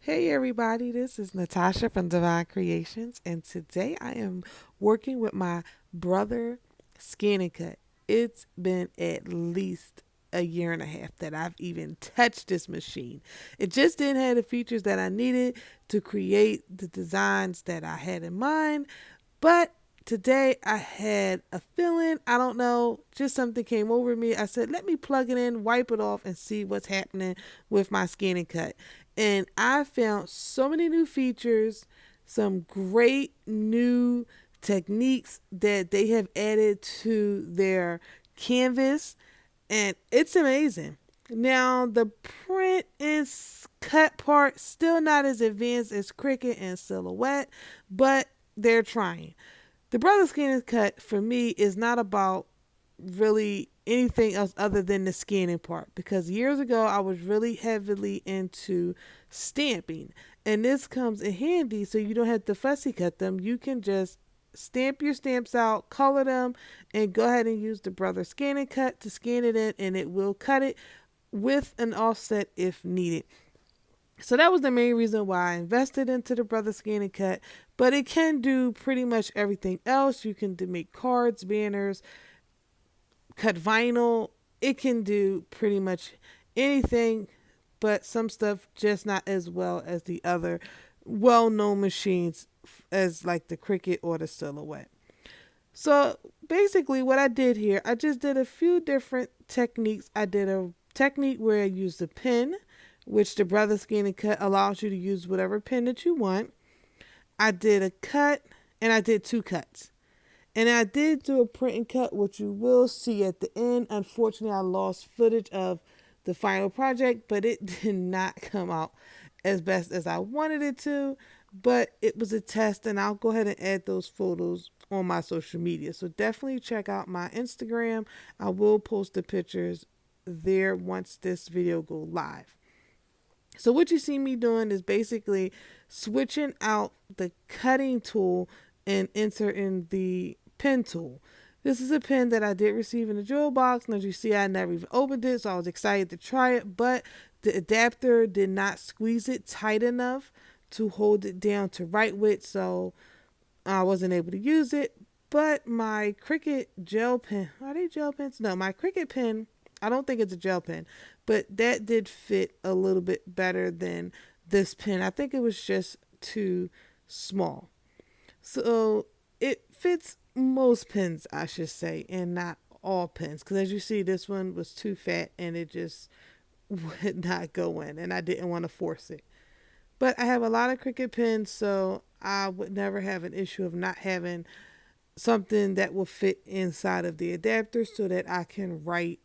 Hey everybody, this is Natasha from Divine Creations, and today I am working with my brother Scan and Cut. It's been at least a year and a half that I've even touched this machine. It just didn't have the features that I needed to create the designs that I had in mind, but today I had a feeling, I don't know, just something came over me. I said, let me plug it in, wipe it off, and see what's happening with my Scan and Cut. And I found so many new features, some great new techniques that they have added to their canvas, and it's amazing. Now, the print and cut part still not as advanced as Cricut and Silhouette, but they're trying. The Brother Scan and Cut for me is not about really anything else other than the scanning part, because years ago I was really heavily into stamping, and this comes in handy so you don't have to fussy cut them. You can just stamp your stamps out, color them, and go ahead and use the Brother Scan and Cut to scan it in, and it will cut it with an offset if needed. So that was the main reason why I invested into the Brother Scan and Cut, but it can do pretty much everything else. You can make cards, banners, cut vinyl. It can do pretty much anything, but some stuff just not as well as the other well-known machines as like the Cricut or the Silhouette. So basically what I did here, I just did a few different techniques. I did a technique where I used a pen, which the Brother Scan and Cut allows you to use whatever pen that you want. I did a cut, and I did two cuts. And I did do a print and cut, which you will see at the end. Unfortunately, I lost footage of the final project, but it did not come out as best as I wanted it to. But it was a test, and I'll go ahead and add those photos on my social media. So definitely check out my Instagram. I will post the pictures there once this video goes live. So what you see me doing is basically switching out the cutting tool and inserting the pen tool. This is a pen that I did receive in the jewel box, and as you see, I never even opened it, so I was excited to try it, but the adapter did not squeeze it tight enough to hold it down to write with, so I wasn't able to use it. But my Cricut gel pen, are they gel pens? No, my Cricut pen, I don't think it's a gel pen, but that did fit a little bit better than this pen. I think it was just too small. So it fits most pens, I should say, and not all pens. Because as you see, this one was too fat and it just would not go in, and I didn't want to force it. But I have a lot of Cricut pens, so I would never have an issue of not having something that will fit inside of the adapter so that I can write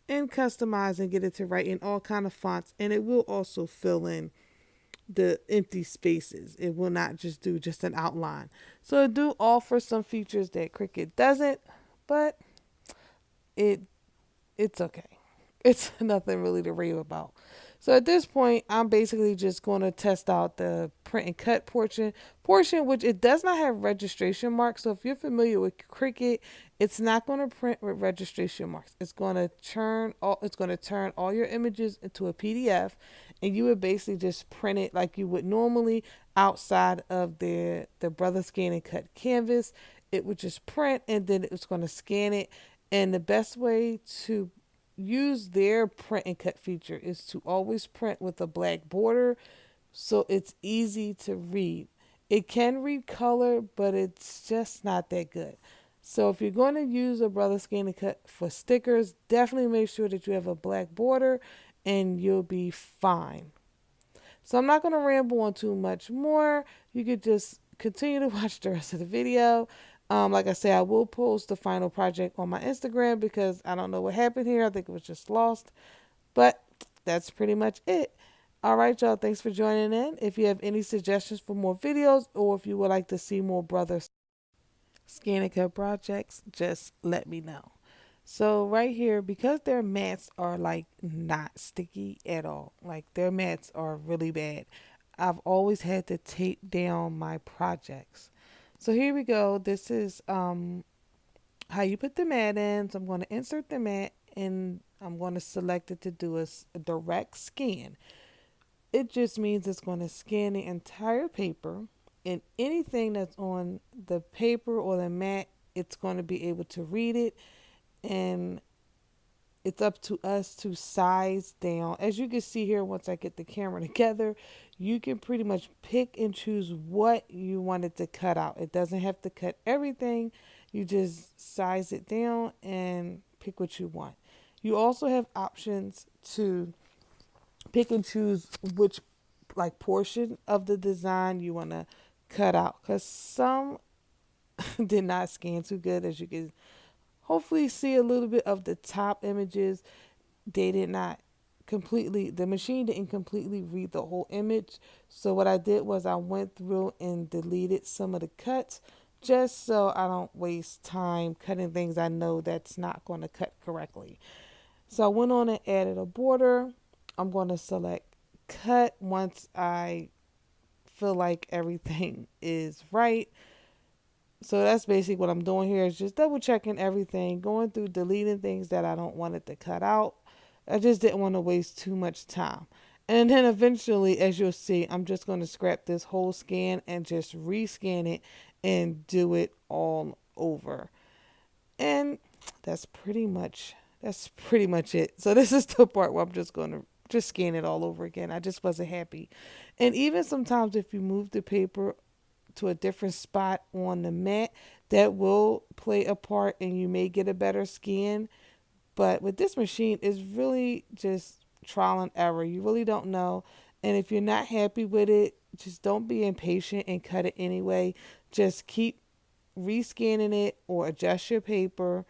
and customize and get it to write in all kind of fonts, and it will also fill in the empty spaces. It will not just do just an outline. So it do offer some features that Cricut doesn't, but it it's okay. It's nothing really to rave about. So at this point, I'm basically just going to test out the print and cut portion, which it does not have registration marks. So if you're familiar with Cricut, it's not going to print with registration marks. It's going to turn all your images into a PDF, and you would basically just print it like you would normally outside of the Brother Scan and Cut canvas. It would just print, and then it's going to scan it. And the best way to use their print and cut feature is to always print with a black border so it's easy to read. It can read color, but it's just not that good. So if you're going to use a Brother Scan and Cut for stickers, definitely make sure that you have a black border and you'll be fine. So I'm not going to ramble on too much more. You could just continue to watch the rest of the video. Like I say, I will post the final project on my Instagram because I don't know what happened here. I think it was just lost. But that's pretty much it. All right, y'all. Thanks for joining in. If you have any suggestions for more videos or if you would like to see more brothers Scan and cut projects, just let me know. So right here, because their mats are like not sticky at all, like their mats are really bad, I've always had to tape down my projects. So here we go. This is how you put the mat in. So I'm going to insert the mat and I'm going to select it to do a direct scan. It just means it's going to scan the entire paper, and anything that's on the paper or the mat, it's going to be able to read it, and it's up to us to size down. As you can see here, once I get the camera together, you can pretty much pick and choose what you wanted to cut out. It doesn't have to cut everything. You just size it down and pick what you want. You also have options to pick and choose which like portion of the design you want to cut out, because some did not scan too good. As you can hopefully see a little bit of the top images, they did not completely, the machine didn't completely read the whole image. So what I did was I went through and deleted some of the cuts, just so I don't waste time cutting things I know that's not going to cut correctly. So I went on and added a border. I'm going to select cut once I feel like everything is right. So that's basically what I'm doing here, is just double checking everything, going through deleting things that I don't want it to cut out. I just didn't want to waste too much time. And then eventually, as you'll see, I'm just going to scrap this whole scan and just rescan it and do it all over. And that's pretty much it. So this is the part where I'm just going to just scan it all over again. I just wasn't happy. And even sometimes if you move the paper to a different spot on the mat, that will play a part and you may get a better scan. But with this machine, it's really just trial and error. You really don't know. And if you're not happy with it, just don't be impatient and cut it anyway. Just keep rescanning it or adjust your paper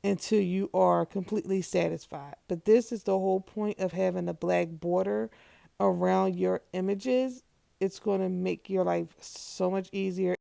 until you are completely satisfied. But this is the whole point of having a black border around your images. It's going to make your life so much easier.